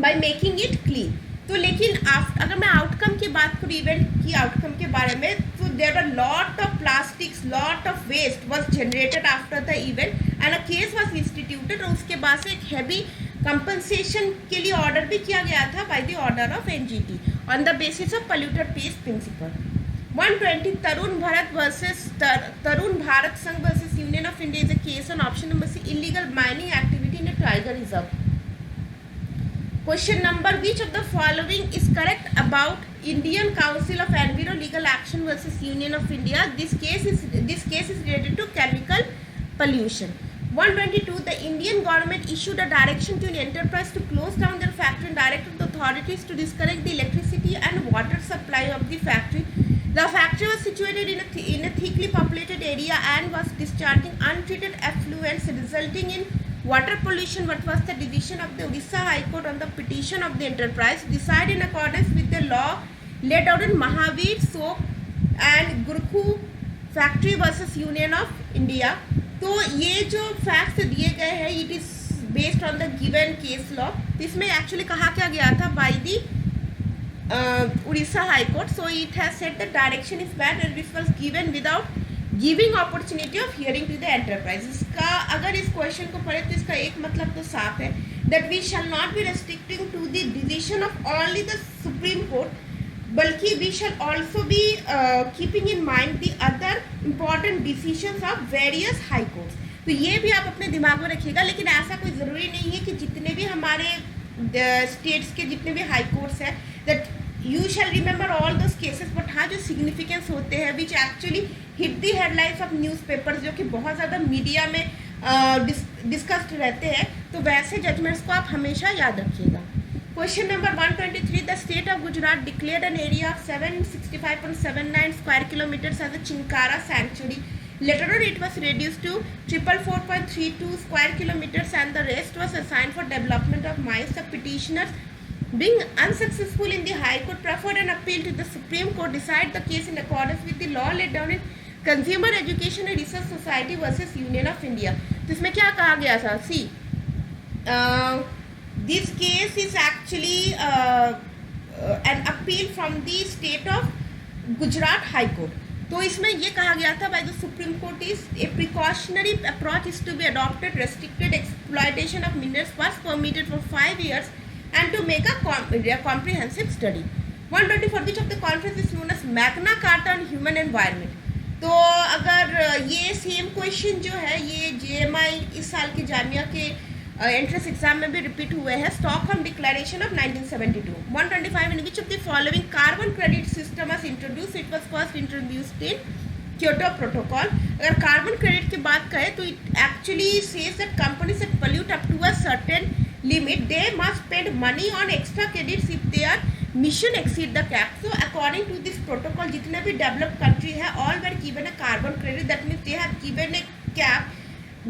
by making it clean. तो लेकिन अगर मैं आउटकम की बात करूँ, इवेंट की आउटकम के बारे में, तो there are lot of plastics, lot of waste was generated after the event and a case was instituted, और उसके बाद से एक हैवी कंपनसेशन के लिए ऑर्डर भी किया गया था by the order of NGT on the basis of polluter pays principle. 120 Tarun Bharat Sangh versus Union of India is a case on option number C, illegal mining activity in a tiger reserve. Question number, which of the following is correct about Indian Council of Enviro Legal Action versus Union of India? This case is related to chemical pollution. 122, the Indian government issued a direction to an enterprise to close down their factory and directed the authorities to disconnect the electricity and water supply of the factory. The factory was situated in a thickly populated area and was discharging untreated effluents, resulting in water pollution. What was the decision of the Odisha High Court on the petition of the enterprise? Decide in accordance with the law laid out in Mahavir Soap and Gurkhu Factory versus Union of India. तो ये जो facts दिए गए हैं, it is based on the given case law. इसमें actually कहा क्या गया था by the Orissa high court. So it has said the direction is bad and this was given without giving opportunity of hearing to the enterprise. इसका अगर इस question को पढ़े तो इसका एक मतलब तो साफ है, that we shall not be restricting to the decision of only the supreme court, बल्कि we shall also be keeping in mind the other important decisions of various high courts. तो ये भी आप अपने दिमाग में रखिएगा. लेकिन ऐसा कोई ज़रूरी नहीं है कि जितने भी हमारे स्टेट्स के जितने भी हाई कोर्ट्स हैं, that you shall remember all those cases. But हाँ, जो सिग्निफिकेंस होते हैं which actually hit the headlines of newspapers, जो कि बहुत ज़्यादा मीडिया में डिस्कस्ड रहते हैं, तो वैसे जजमेंट्स को आप हमेशा याद रखिएगा. Question number 123, the state of Gujarat declared an area of 765.79 square kilometers as a Chinkara sanctuary. Later on, it was reduced to 444.32 square kilometers and the rest was assigned for development of mines. The petitioners, being unsuccessful in the High Court, preferred an appeal to the Supreme Court, decide the case in accordance with the law laid down in Consumer Education and Research Society versus Union of India. तो इसमें क्या कहा गया था? See, this case is actually an appeal from the state of Gujarat High Court. तो इसमें ये कहा गया था by the Supreme Court is a precautionary approach is to be adopted. Restricted exploitation of minerals was permitted for 5 years and to make a comprehensive study. 124, which of the conference is known as Magna Carta on Human Environment? तो अगर ये same question जो है ये JMI इस साल के जामिया के एंट्रेंस एग्जाम में भी रिपीट हुए हैं. Stockholm declaration of 1972. 125, in which of the following carbon credit system was introduce? It was first introduced in Kyoto protocol. अगर कार्बन क्रेडिट की बात करें तो it actually says that companies that pollute up to a certain limit, they must spend money on extra credits if their mission exceed the cap. So according to this protocol, जितने भी developed country है, all were given a carbon credit. That means they have given a cap,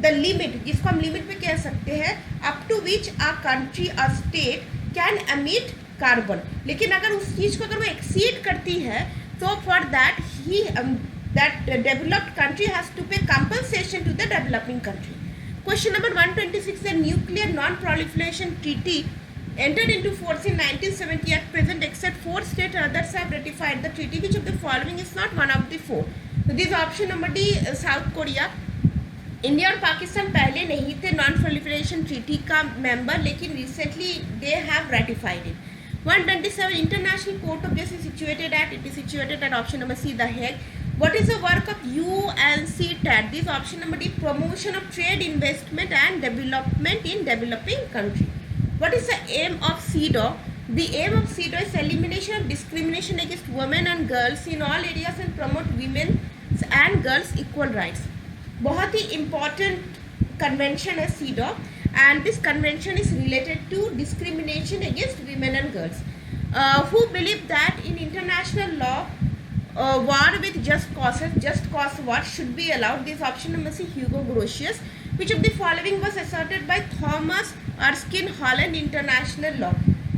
the limit, जिसको हम limit में कह सकते हैं, up to which a country, a state can emit carbon. लेकिन अगर उस चीज़ को अगर वो exceed करती है, तो for that that developed country has to pay compensation to the developing country. Question number 126, the Nuclear Non-Proliferation Treaty entered into force in 1970. At present, except 4 states, others have ratified the treaty. Which of the following is not one of the 4? So this is option number D, South Korea. India और पाकिस्तान पहले नहीं थे non proliferation treaty का member, लेकिन recently they have ratified it. 127, International Court of Justice situated at option number C, the Hague. What is the work of UNCTAD? This option number D, promotion of trade, investment and development in developing country. What is the aim of CEDAW? The aim of CEDAW is elimination of discrimination against women and girls in all areas and promote women's and girls' equal rights. बहुत ही important convention है CEDAW, and this convention is related to discrimination against women and girls. Who believe that in international law, war with just cause war should be allowed? This option number C, Hugo Grotius. Which of the following was asserted by Thomas Erskine Hall in international law?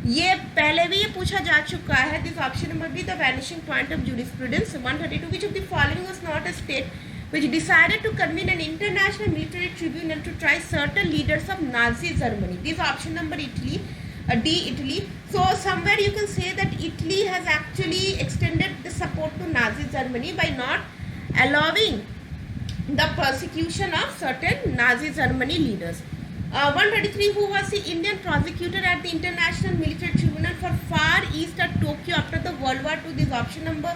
ये पहले भी ये पूछा जा चुका है. This option number be the vanishing point of jurisprudence. 132 which of the following was not a state which decided to convene an international military tribunal to try certain leaders of Nazi Germany. This option number Italy, D Italy. So somewhere you can say that Italy has actually extended the support to Nazi Germany by not allowing the persecution of certain Nazi Germany leaders. 133 who was the Indian prosecutor at the International Military Tribunal for Far East at Tokyo after the World War II. This option number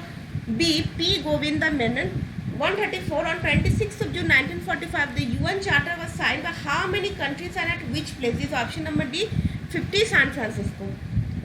B. P. Govinda Menon. 134 on 26th of June 1945 the UN Charter was signed by how many countries and at which place? This option number D. 50 San Francisco.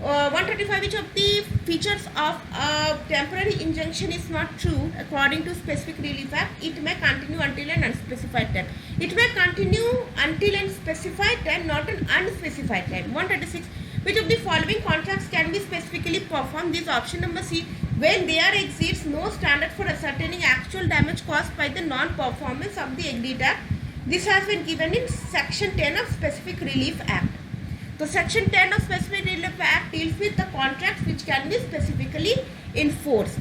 135 which of the features of a temporary injunction is not true according to specific relief act? It may continue until an unspecified time. It may continue until an specified time, not an unspecified time. 136 which of the following contracts can be specifically performed? This option number C. When there exists no standard for ascertaining actual damage caused by the non-performance of the agreed act. This has been given in section 10 of specific relief act. So section 10 of specific relief act deals with the contracts which can be specifically enforced.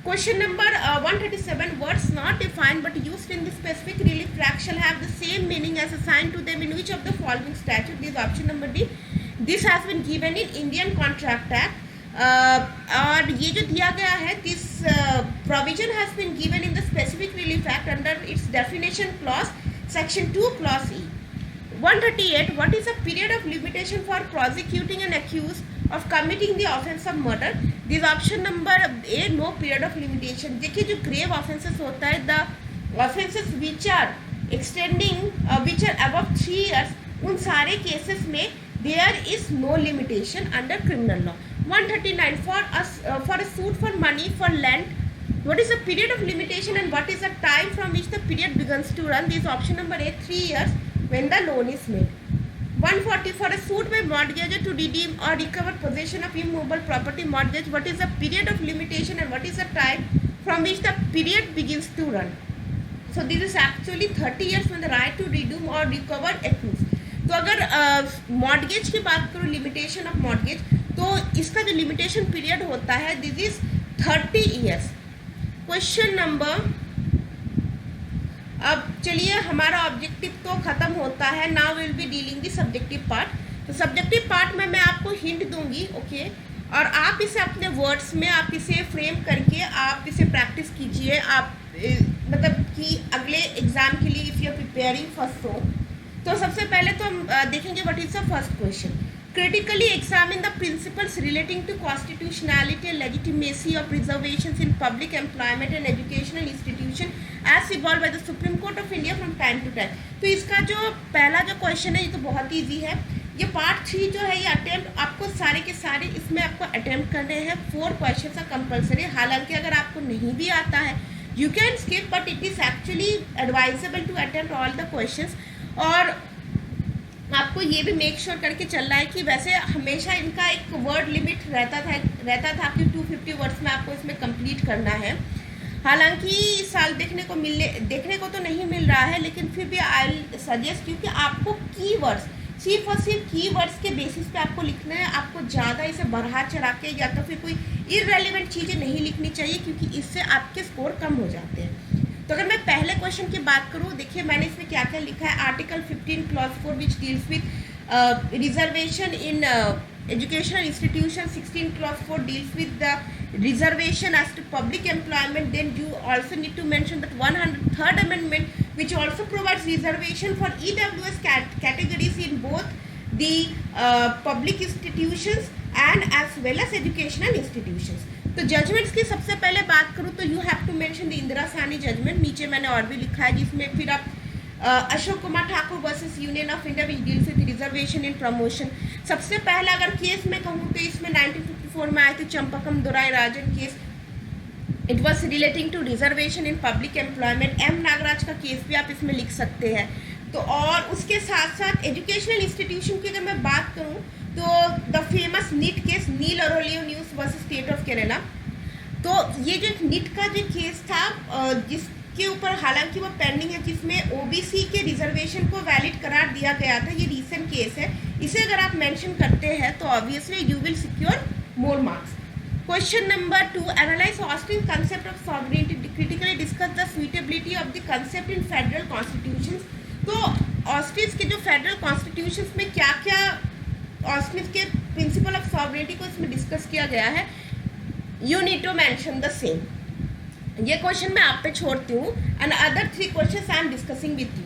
Question number 137. Words not defined but used in the specific relief act shall have the same meaning as assigned to them in which of the following statute? This option number D. This has been given in Indian Contract Act. और ये जो दिया गया है this provision has been given in the specific relief act under its definition clause section 2 clause E. 138. What is the period of limitation for prosecuting an accused of committing the offence of murder? This option number A. No period of limitation. देखिए जो grave offences होता है the offences which are extending which are above 3 years उन सारे cases में there is no limitation under criminal law. 139. For a suit for money for land, what is the period of limitation and what is the time from which the period begins to run? This option number A. 3 years when the loan is made. 140. For a suit by mortgager to redeem or recover possession of immovable property mortgage, what is the period of limitation and what is the time from which the period begins to run? So this is actually 30 years when the right to redeem or recover accrues. तो अगर mortgage की बात करूँ limitation of mortgage तो इसका जो limitation period होता है this is 30 years. Question number, अब चलिए हमारा ऑब्जेक्टिव तो ख़त्म होता है. Now will be dealing the subjective part. तो सब्जेक्टिव पार्ट में मैं आपको हिंट दूंगी, ओके, और आप इसे अपने वर्ड्स में आप इसे फ्रेम करके आप इसे प्रैक्टिस कीजिए. आप मतलब कि अगले एग्जाम के लिए if you are preparing first so. तो सबसे पहले तो हम देखेंगे what is the first question. Critically examine the principles relating to constitutionality and legitimacy of reservations in public employment and educational institution as evolve by the supreme Court of India from time to time. तो इसका जो पहला जो question है ये तो बहुत easy है. ये पार्ट 3 जो है ये अटेम्प्ट आपको सारे के सारे इसमें आपको अटेम्प्ट करने हैं. 4 क्वेश्चन आर कंपल्सरी. हालांकि अगर आपको नहीं भी आता है you can skip but it is actually advisable to attempt all the questions. और आपको ये भी मेक श्योर करके चलना है कि वैसे हमेशा इनका एक वर्ड लिमिट रहता था कि 250 वर्ड्स में आपको इसमें कंप्लीट करना है. हालांकि इस साल देखने को तो नहीं मिल रहा है, लेकिन फिर भी आई सजेस्ट क्योंकि आपको कीवर्ड्स सिर्फ और सिर्फ कीवर्ड्स के बेसिस पे आपको लिखना है. आपको ज़्यादा इसे बढ़ा चढ़ा के या तो फिर कोई इररेलेवेंट चीज़ें नहीं लिखनी चाहिए क्योंकि इससे आपके स्कोर कम हो जाते हैं. तो अगर मैं पहले क्वेश्चन की बात करूँ, देखिए मैंने इसमें क्या क्या लिखा है. Article 15 clause 4 which deals with reservation in educational institution. 16 clause 4 deals with the reservation as to public employment. Then you also need to mention that 103rd amendment which also provides reservation for EWS categories in both the public institutions and as well as educational institutions. तो judgments की सबसे पहले बात करूँ तो you have to mention the Indira Sawhney judgment. नीचे मैंने और भी लिखा है जिसमें फिर आप Ashok Kumar Thakur versus Union of India which deals with reservation in promotion. सबसे पहला अगर केस में कहूँ तो इसमें 1954 में आए थे Champakam Dorairajan case. It was relating to reservation in public employment. M Nagaraj का केस भी आप इसमें लिख सकते हैं. तो और उसके साथ साथ एजुकेशनल इंस्टीट्यूशन की अगर मैं बात करूँ तो the famous NEET case Neil Aurelio Nunes versus state of Kerala. तो ये जो नीट का जो केस था के ऊपर हालांकि वो पेंडिंग है, जिसमें ओबीसी के रिजर्वेशन को वैलिड करार दिया गया था, ये रीसेंट केस है, इसे अगर आप मेंशन करते हैं तो obviously you will secure more marks. Question number 2, analyse Austin concept of sovereignty, critically discuss the suitability of the concept in federal constitutions. तो ऑस्टिन के जो फेडरल कॉन्स्टिट्यूशंस में क्या क्या ऑस्टिन के प्रिंसिपल ऑफ सॉवरेनिटी को इसमें डिस्कस किया गया है, you need to mention the same. ये क्वेश्चन मैं आप पे छोड़ती हूँ and other 3 question I am discussing with you.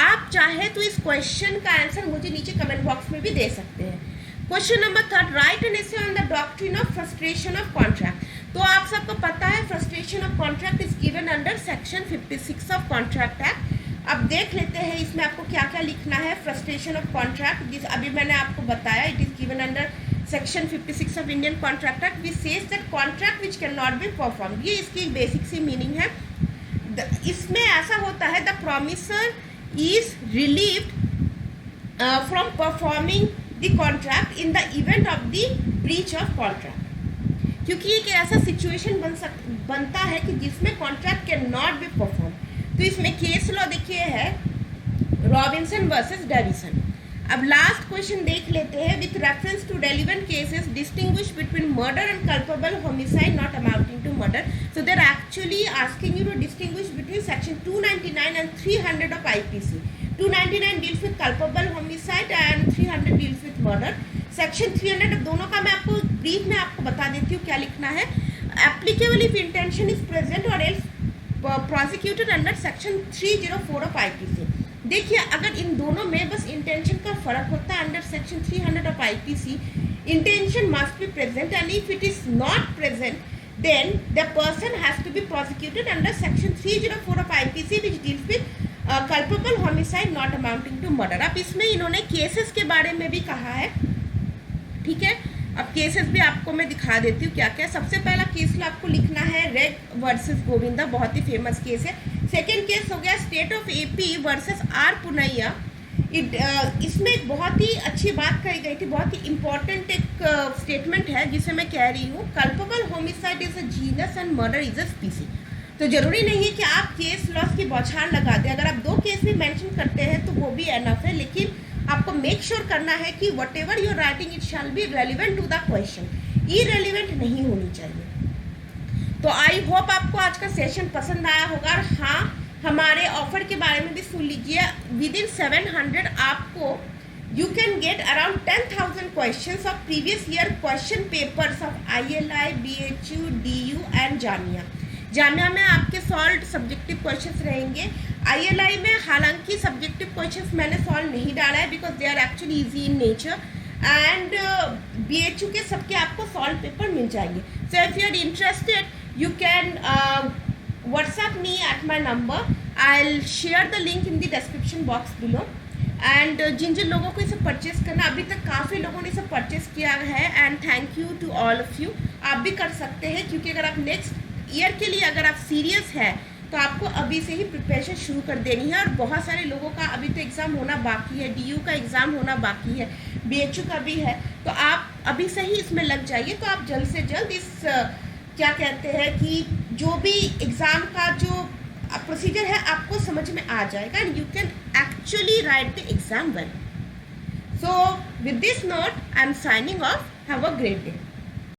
आप चाहे तो इस क्वेश्चन का आंसर मुझे नीचे कमेंट बॉक्स में भी दे सकते हैं। Question number 3, right an essay on the doctrine of frustration of contract. तो आप सबको पता है frustration of contract is given under section 56 of contract act. अब देख लेते हैं इसमें आपको क्या क्या लिखना है। फ्रस्ट्रेशन ऑफ कॉन्ट्रैक्ट, जिस अभी मैंने आपको बताया, it is given under section 56 of Indian contract act, which says that contract which can not be perform. ये इसकी बेसिक सी मीनिंग है। इसमें ऐसा होता है, the promisor is relieved from performing the contract in the event of the breach of contract, क्योंकि एक ऐसा सिचुएशन बनता है कि जिसमें contract can not be perform. तो इसमें केस लॉ देखिए है रॉबिन्सन वर्सेस डेविसन। अब लास्ट क्वेश्चन देख लेते हैं, with reference to relevant cases distinguish between murder and culpable homicide not amounting to murder. So they are actually asking you to distinguish between section 299 and 300 of IPC. 299 deals with culpable homicide and 300 deals with murder. Section 300 दोनों का मैं आपको brief में आपको बता देती हूँ क्या लिखना है। Applicable if intention is present और else prosecuted under section 304 of IPC. देखिए, अगर इन दोनों में बस इंटेंशन का फर्क होता है, under section 300 of IPC intention must be present and if it is not present then the person has to be prosecuted under section 304 of IPC which deals with culpable homicide not amounting to murder. अब इसमें इन्होंने cases के बारे में भी कहा है, ठीक है। अब केसेस भी आपको मैं दिखा देती हूँ क्या क्या। सबसे पहला केस आपको लिखना है रेड वर्सेस गोविंदा, बहुत ही फेमस केस है। सेकेंड केस हो गया state of AP versus R Punnayya. इसमें एक बहुत ही अच्छी बात कही गई थी, बहुत ही इंपॉर्टेंट एक स्टेटमेंट है जिसे मैं कह रही हूँ, culpable homicide is a genus and murder is a स्पीसी। तो जरूरी नहीं है कि आप केस लॉस की बौछार लगा दें, अगर आप 2 केस भी मेंशन करते हैं तो वो भी एनफ है, लेकिन आपको मेक श्योर करना है कि whatever you're writing it shall be relevant to the question, irrelevant नहीं होनी चाहिए। तो आई होप आपको आज का सेशन पसंद आया होगा। और हाँ, हमारे ऑफर के बारे में भी सुन लीजिए। विद इन 700 आपको you can get around 10,000 question of previous year question papers of ILI, BHU, DU and Jamia. Jamia में आपके सॉल्व सब्जेक्टिव क्वेश्चंस रहेंगे। ILI में हालांकि सब्जेक्टिव क्वेश्चंस मैंने सॉल्व नहीं डाला है because they are actually easy in nature, and BHU के सबके आपको सॉल्व पेपर मिल जाएंगे। So if you are interested you can WhatsApp me at my number. I'll share the link in the description box below. And जिन जिन लोगों को इसे परचेस करना, अभी तक काफ़ी लोगों ने इसे परचेस किया है and thank you to all of you. आप भी कर सकते हैं, क्योंकि अगर आप नेक्स्ट ईयर के लिए अगर आप सीरियस है तो आपको अभी से ही प्रिपरेशन शुरू कर देनी है। और बहुत सारे लोगों का अभी तो एग्ज़ाम होना बाकी है, DU का एग्ज़ाम होना बाकी है, BHU का भी है, तो आप अभी से ही इसमें लग जाइए। तो आप जल्द से जल्द इस क्या कहते हैं कि जो भी एग्ज़ाम का जो प्रोसीजर है आपको समझ में आ जाएगा and you can actually right the exam well. So with this note I am signing off. Have a great day.